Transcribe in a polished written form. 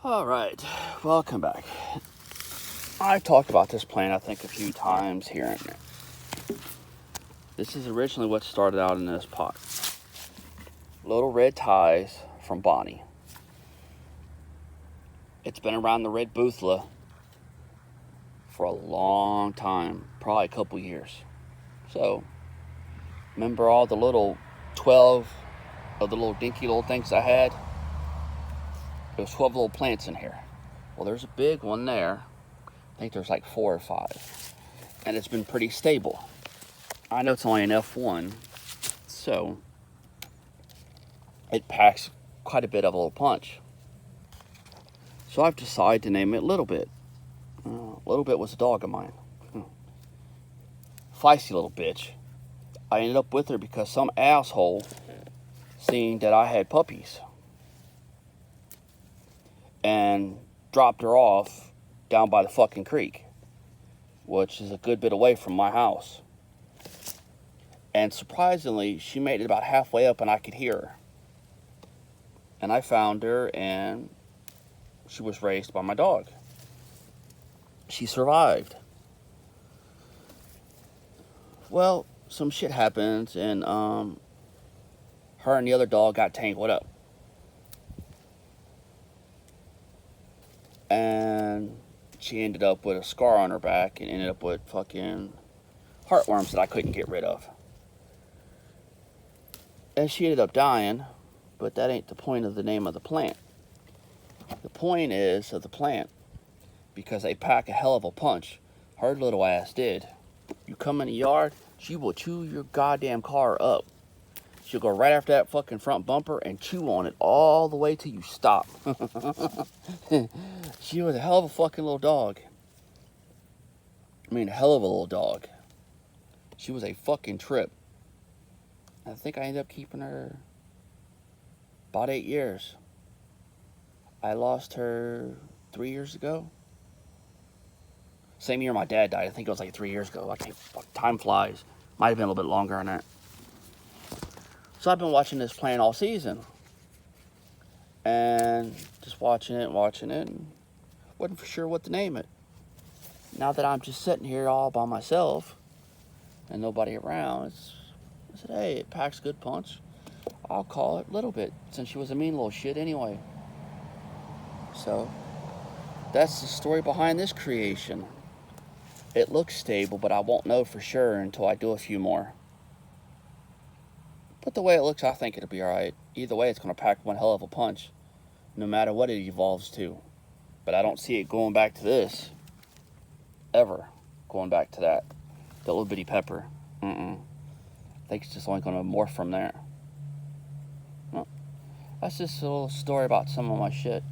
Alright, welcome back. I've talked about this plant, I think, a few times here and there. This is originally what started out in this pot. Little red ties from Bonnie. It's been around the red bhutlah for a long time, probably a couple years. So, remember all the little 12 of the little dinky little things I had? There's 12 little plants in here. Well, there's a big one there. I think there's like 4 or 5. And it's been pretty stable. I know it's only an F1, so it packs quite a bit of a little punch. So I've decided to name it Little Bit. Little Bit was a dog of mine. Feisty little bitch. I ended up with her because some asshole seen that I had puppies and dropped her off down by the fucking creek, which is a good bit away from my house. And surprisingly, she made it about halfway up and I could hear her. And I found her, and she was raised by my dog. She survived. Well, some shit happens, and her and the other dog got tangled up. And she ended up with a scar on her back and ended up with fucking heartworms that I couldn't get rid of. And she ended up dying, but that ain't the point of the name of the plant. The point is of the plant, because they pack a hell of a punch. Her little ass did. You come in the yard, she will chew your goddamn car up. She'll go right after that fucking front bumper and chew on it all the way till you stop. She was a hell of a fucking little dog. I mean, a hell of a little dog. She was a fucking trip. I think I ended up keeping her about 8 years. I lost her 3 years ago. Same year my dad died. I think it was like 3 years ago. I can't, time flies. Might have been a little bit longer on that. So I've been watching this plant all season. And just watching it, and wasn't for sure what to name it. Now that I'm just sitting here all by myself and nobody around, I said, hey, it packs good punch. I'll call it Little Bit, since she was a mean little shit anyway. So, that's the story behind this creation. It looks stable, but I won't know for sure until I do a few more. But the way it looks, I think it'll be alright. Either way, it's going to pack one hell of a punch, no matter what it evolves to. But I don't see it going back to this. Ever going back to that. The little bitty pepper. I think it's just only going to morph from there. Well, that's just a little story about some of my shit.